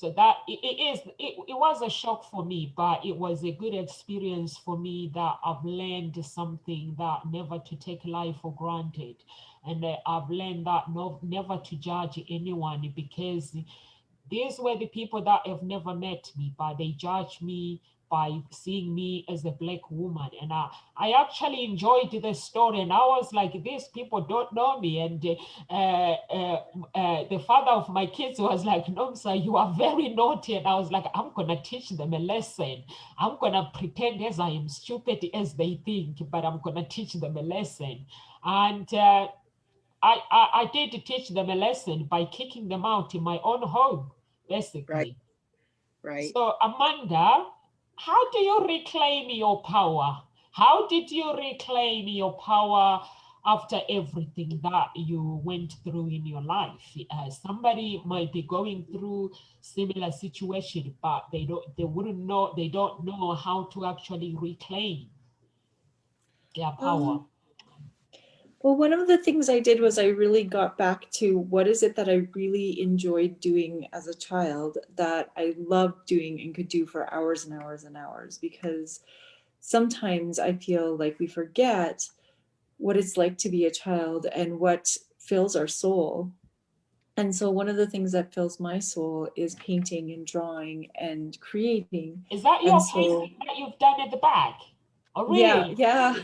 that it was a shock for me, but it was a good experience for me, that I've learned something, that never to take life for granted. And I've learned that never to judge anyone, because these were the people that have never met me, but they judge me by seeing me as a Black woman. And I actually enjoyed the story. And I was like, these people don't know me. And the father of my kids was like, Nomsa, you are very naughty. And I was like, I'm going to teach them a lesson. I'm going to pretend as I am stupid as they think, but I'm going to teach them a lesson. And I did teach them a lesson by kicking them out in my own home, basically. Right. So Amanda, how do you reclaim your power? How did you reclaim your power after everything that you went through in your life? Somebody might be going through similar situation, but they don't know how to actually reclaim their power. Well, one of the things I did was I really got back to what is it that I really enjoyed doing as a child that I loved doing and could do for hours and hours and hours, because sometimes I feel like we forget what it's like to be a child and what fills our soul. And so one of the things that fills my soul is painting and drawing and creating. Is that your And so, painting that you've done at the back? Oh, yeah, really? yeah.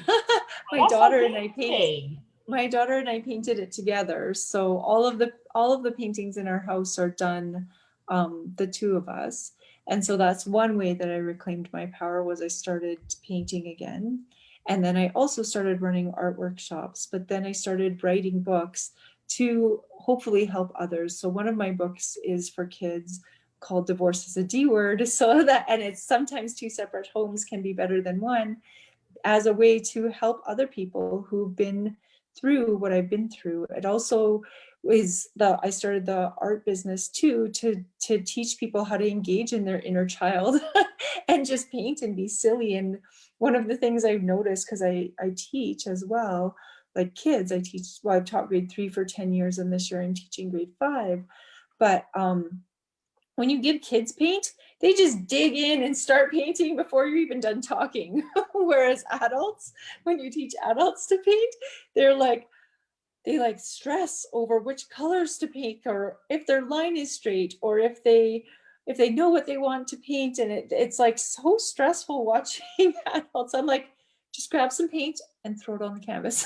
That's amazing. My daughter and I painted it together. So all of the paintings in our house are done, the two of us. And so that's one way that I reclaimed my power, was I started painting again. And then I also started running art workshops, but then I started writing books to hopefully help others. So one of my books is for kids, called Divorce is a D Word. So that, and it's sometimes two separate homes can be better than one, as a way to help other people who've been through what I've been through. It also is I started the art business too, to teach people how to engage in their inner child and just paint and be silly. And one of the things I've noticed, because I teach as well, like kids, I've taught grade 3 for 10 years, and this year I'm teaching grade 5. But when you give kids paint, they just dig in and start painting before you're even done talking. Whereas adults, when you teach adults to paint, they stress over which colors to paint, or if their line is straight, or if they know what they want to paint. And it's like so stressful watching adults. I'm like, just grab some paint and throw it on the canvas.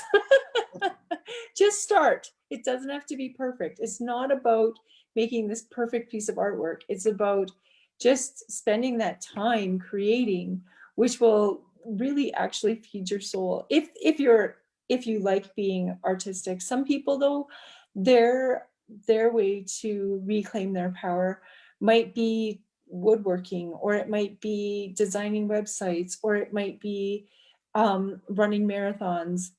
Just start. It doesn't have to be perfect. It's not about making this perfect piece of artwork. It's about just spending that time creating, which will really actually feed your soul. If you like being artistic. Some people though, their way to reclaim their power might be woodworking, or it might be designing websites, or it might be running marathons.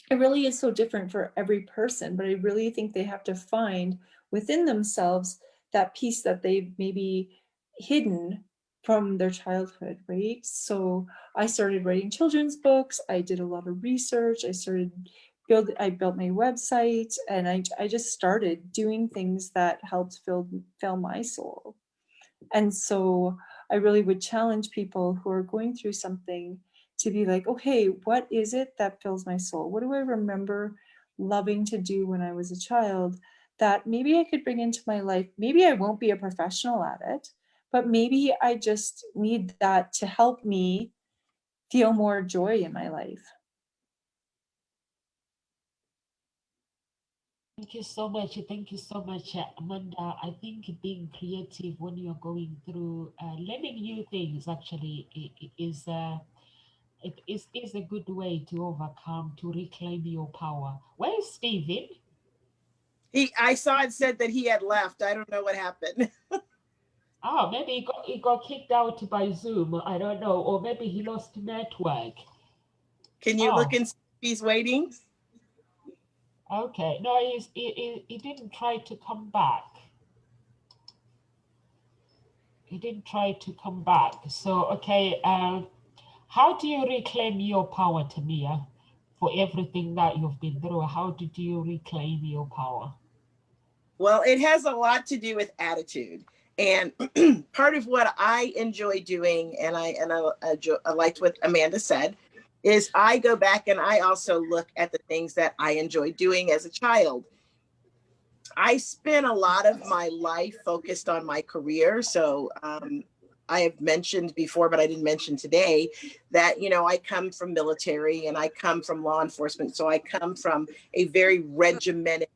It really is so different for every person, but I really think they have to find within themselves that piece that they've maybe hidden from their childhood, right? So I started writing children's books. I did a lot of research. I built my website, and I just started doing things that helped fill my soul. And so I really would challenge people who are going through something to be like, okay, what is it that fills my soul? What do I remember loving to do when I was a child that maybe I could bring into my life? Maybe I won't be a professional at it, but maybe I just need that to help me feel more joy in my life. Thank you so much. Thank you so much, Amanda. I think being creative when you're going through learning new things actually is a good way to overcome, to reclaim your power. Where is Stephen? I saw it said that he had left. I don't know what happened. Oh, maybe he got kicked out by Zoom. I don't know. Or maybe he lost network. Can you look and see if he's waiting? Okay. No, he didn't try to come back. He didn't try to come back. So, okay. How do you reclaim your power, Tamia, for everything that you've been through? How did you reclaim your power? Well, it has a lot to do with attitude. And part of what I enjoy doing, and I liked what Amanda said, is I go back and I also look at the things that I enjoyed doing as a child. I spent a lot of my life focused on my career. So I have mentioned before, but I didn't mention today that, you know, I come from military and I come from law enforcement. So I come from a very regimented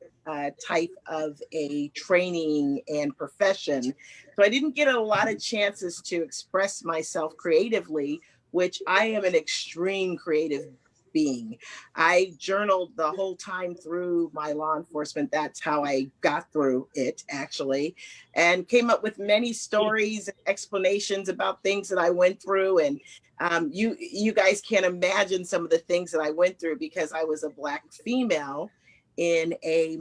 type of a training and profession. So I didn't get a lot of chances to express myself creatively, which I am an extreme creative being. I journaled the whole time through my law enforcement. That's how I got through it, actually, and came up with many stories and explanations about things that I went through. And you guys can't imagine some of the things that I went through because I was a Black female in a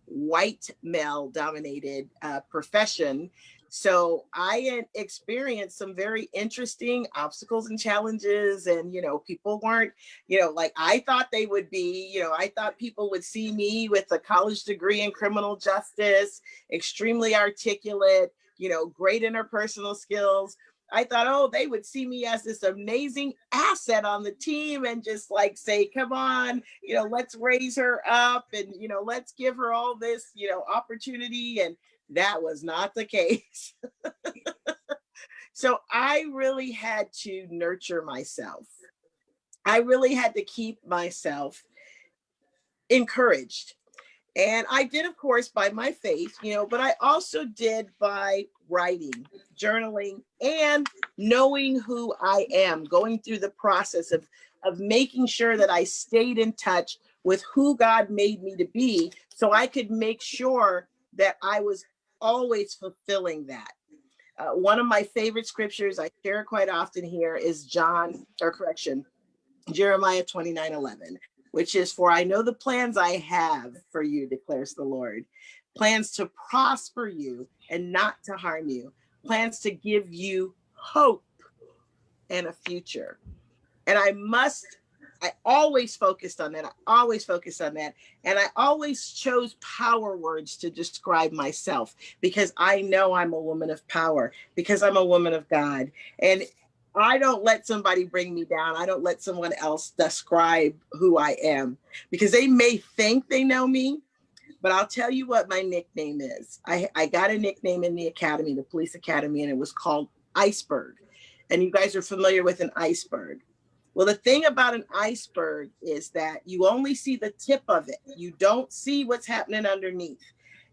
white male dominated profession. So I experienced some very interesting obstacles and challenges. And, you know, people weren't, you know, like I thought they would be. You know, I thought people would see me with a college degree in criminal justice, extremely articulate, you know, great interpersonal skills. I thought, oh, they would see me as this amazing asset on the team and just like say, come on, you know, let's raise her up and, you know, let's give her all this, you know, opportunity. And that was not the case. So I really had to nurture myself. I really had to keep myself encouraged. And I did, of course, by my faith, you know, but I also did by writing, journaling, and knowing who I am, going through the process of making sure that I stayed in touch with who God made me to be so I could make sure that I was always fulfilling that. One of my favorite scriptures, I share quite often here, is Jeremiah 29:11, which is, for I know the plans I have for you, declares the Lord, plans to prosper you and not to harm you, plans to give you hope and a future. And I always focused on that. And I always chose power words to describe myself because I know I'm a woman of power, because I'm a woman of God. And I don't let somebody bring me down. I don't let someone else describe who I am because they may think they know me, but I'll tell you what my nickname is. I got a nickname in the academy, the police academy, and it was called Iceberg. And you guys are familiar with an iceberg. Well, the thing about an iceberg is that you only see the tip of it. You don't see what's happening underneath.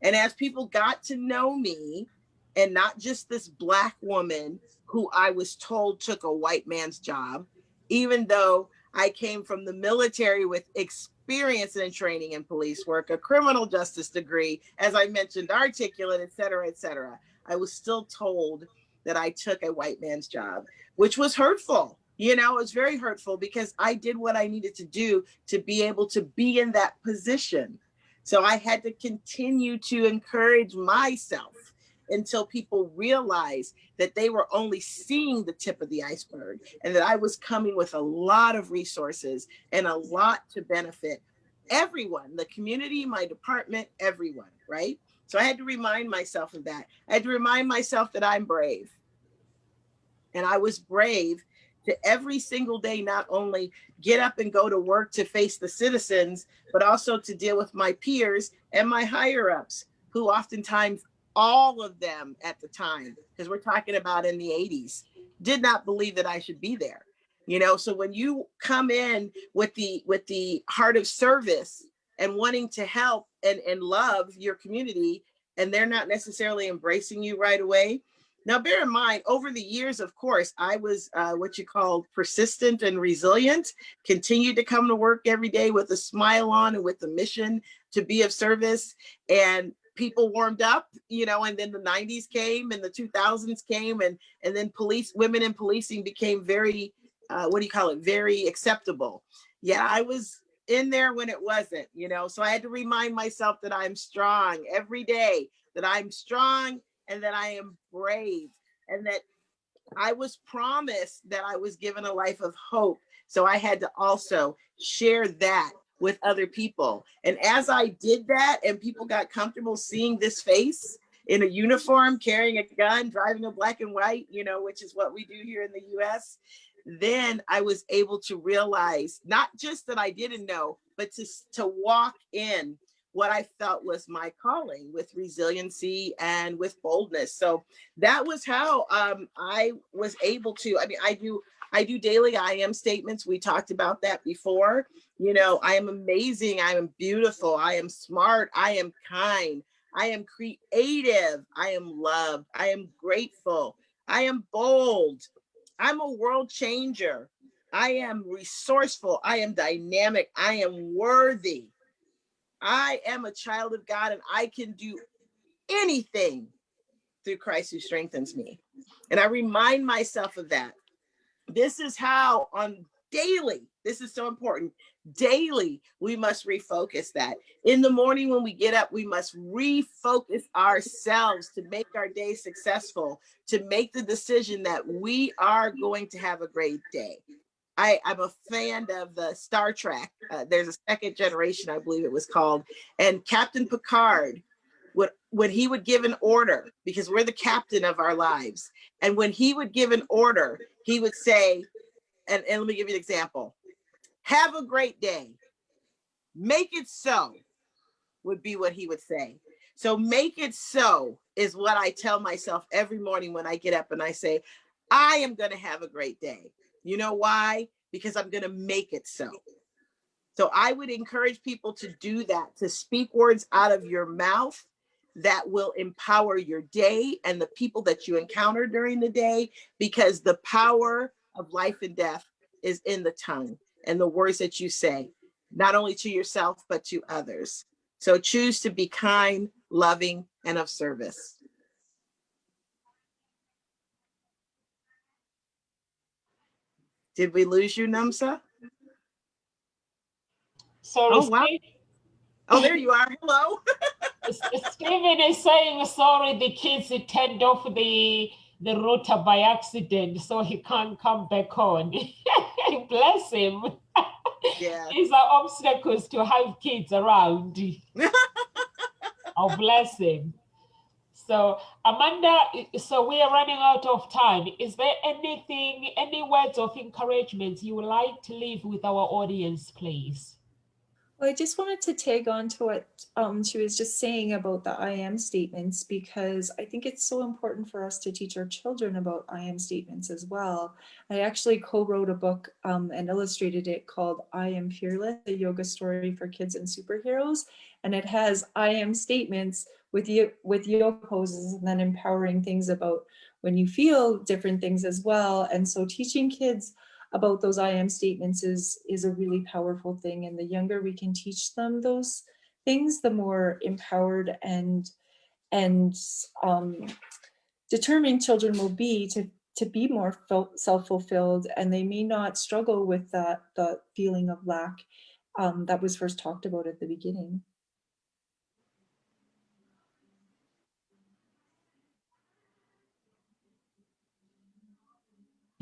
And as people got to know me, and not just this Black woman who I was told took a white man's job, even though I came from the military with experience and training in police work, a criminal justice degree, as I mentioned, articulate, et cetera, I was still told that I took a white man's job, which was hurtful. You know, it was very hurtful because I did what I needed to do to be able to be in that position. So I had to continue to encourage myself until people realized that they were only seeing the tip of the iceberg and that I was coming with a lot of resources and a lot to benefit everyone, the community, my department, everyone, right? So I had to remind myself of that. I had to remind myself that I'm brave. And I was brave to every single day, not only get up and go to work to face the citizens, but also to deal with my peers and my higher ups, who oftentimes, all of them at the time, because we're talking about in the 80s, did not believe that I should be there. You know, so when you come in with the heart of service and wanting to help and love your community, and they're not necessarily embracing you right away. Now, bear in mind, over the years, of course, I was what you call persistent and resilient, continued to come to work every day with a smile on and with the mission to be of service. And people warmed up, you know, and then the 90s came and the 2000s came, and then women in policing became very, very acceptable. Yeah, I was in there when it wasn't, you know, so I had to remind myself that I'm strong every day, that I'm strong and that I am brave, and that I was promised that I was given a life of hope. So I had to also share that with other people. And as I did that, and people got comfortable seeing this face in a uniform, carrying a gun, driving a black and white, you know, which is what we do here in the US, then I was able to realize not just that I didn't know, but to walk in what I felt was my calling, with resiliency and with boldness. So that was how I was able to, I mean, I do daily I am statements. We talked about that before. You know, I am amazing. I am beautiful. I am smart. I am kind. I am creative. I am loved. I am grateful. I am bold. I'm a world changer. I am resourceful. I am dynamic. I am worthy. I am a child of God, and I can do anything through Christ who strengthens me. And I remind myself of that. This is how on daily, this is so important. Daily, we must refocus that. In the morning when we get up, we must refocus ourselves to make our day successful, to make the decision that we are going to have a great day. I'm a fan of the Star Trek. There's a second generation, I believe it was called. And Captain Picard, when he would give an order, because we're the captain of our lives, and when he would give an order, he would say, and let me give you an example. Have a great day. Make it so, would be what he would say. So make it so is what I tell myself every morning when I get up, and I say, I am going to have a great day. You know why? Because I'm going to make it so. So I would encourage people to do that, to speak words out of your mouth that will empower your day and the people that you encounter during the day, because the power of life and death is in the tongue and the words that you say, not only to yourself, but to others. So choose to be kind, loving, and of service. Did we lose you, Namsa? Sorry, Oh, wow. Steve, Oh, there you are. Hello. Stephen is saying, sorry, the kids turned off the router by accident, so he can't come back on. Bless him. Yeah. These are obstacles to have kids around. Oh, bless him. So, Amanda, so we are running out of time. Is there anything, any words of encouragement you would like to leave with our audience, please? Well, I just wanted to tag on to what she was just saying about the I am statements, because I think it's so important for us to teach our children about I am statements as well. I actually co-wrote a book and illustrated it called I Am Fearless, a yoga story for kids and superheroes. And it has I am statements with yoga poses, and then empowering things about when you feel different things as well. And so teaching kids about those I am statements is a really powerful thing. And the younger we can teach them those things, the more empowered and determined children will be to be more self-fulfilled, and they may not struggle with the feeling of lack that was first talked about at the beginning.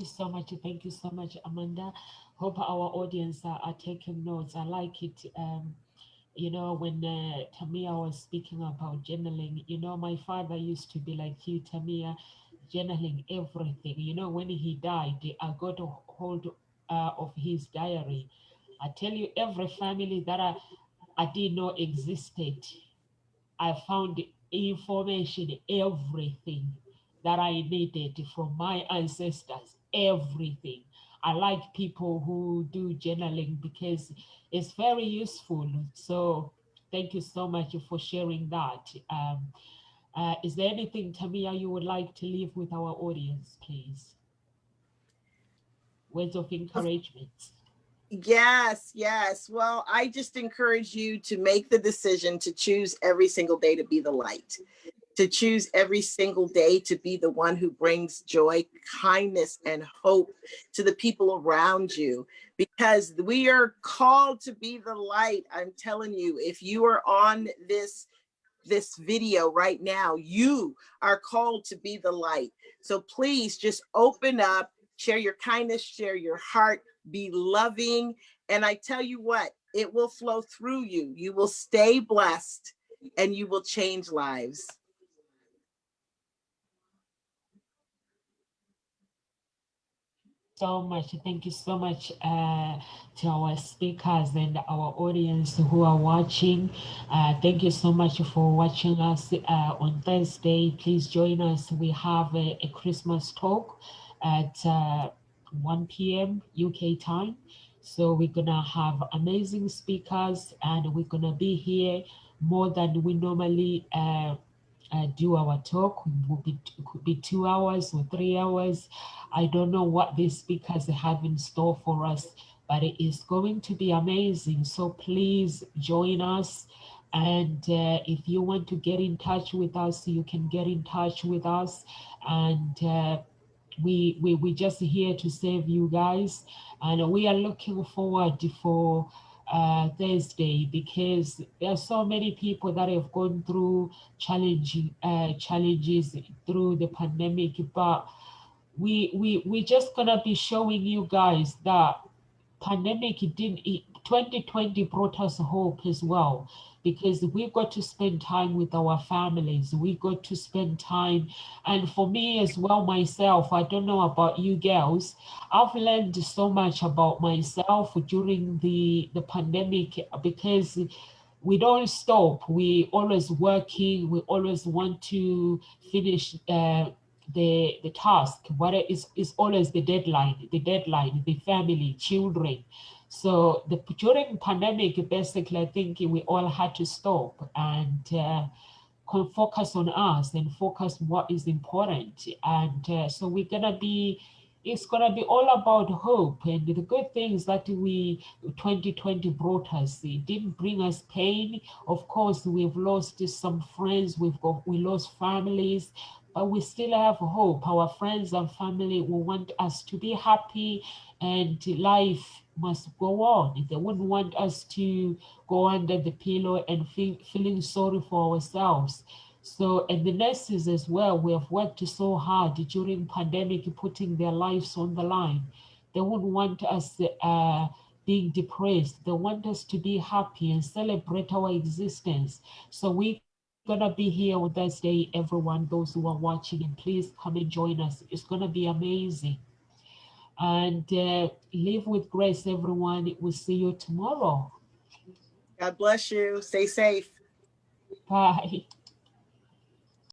So much. Thank you so much, Amanda. Hope our audience are taking notes. I like it. You know, when Tamia was speaking about journaling, you know, my father used to be like you, Tamia, journaling everything. You know, when he died, I got a hold of his diary. I tell you, every family that I didn't know existed, I found information, everything that I needed from my ancestors, everything. I like people who do journaling because it's very useful. So thank you so much for sharing that. Is there anything, Tamia, you would like to leave with our audience, please? Words of encouragement. Yes, yes. Well, I just encourage you to make the decision to choose every single day to be the light, to choose every single day to be the one who brings joy, kindness, and hope to the people around you, because we are called to be the light. I'm telling you, if you are on this video right now, you are called to be the light. So please just open up, share your kindness, share your heart, be loving. And I tell you what, it will flow through you. You will stay blessed and you will change lives. So much. Thank you so much to our speakers and our audience who are watching. Thank you so much for watching us on Thursday. Please join us. We have a Christmas talk at 1 p.m. UK time. So we're going to have amazing speakers and we're going to be here more than we normally do our talk. It could be 2 hours or 3 hours. I don't know what these speakers have in store for us, but it is going to be amazing. So please join us. And if you want to get in touch with us, you can get in touch with us. And we just here to serve you guys. And we are looking forward for Thursday, because there are so many people that have gone through challenges through the pandemic, but we just gonna be showing you guys that pandemic 2020 brought us hope as well, because we got to spend time with our families, we got to spend time. And for me as well, myself, I don't know about you girls, I've learned so much about myself during the pandemic, because we don't stop, we always working, we always want to finish the task, but it's always the deadline, the family, children. So during pandemic, basically, I think we all had to stop and focus on us and focus what is important. And so it's gonna be all about hope. And the good things that 2020 brought us, it didn't bring us pain. Of course, we've lost some friends, we lost families, but we still have hope. Our friends and family will want us to be happy, and life must go on. They wouldn't want us to go under the pillow and feeling sorry for ourselves. So, and the nurses as well, we have worked so hard during pandemic, putting their lives on the line. They wouldn't want us being depressed. They want us to be happy and celebrate our existence. So we gonna be here on Thursday, everyone, those who are watching, and please come and join us. It's gonna be amazing. And live with grace, everyone. We'll see you tomorrow. God bless you. Stay safe. Bye.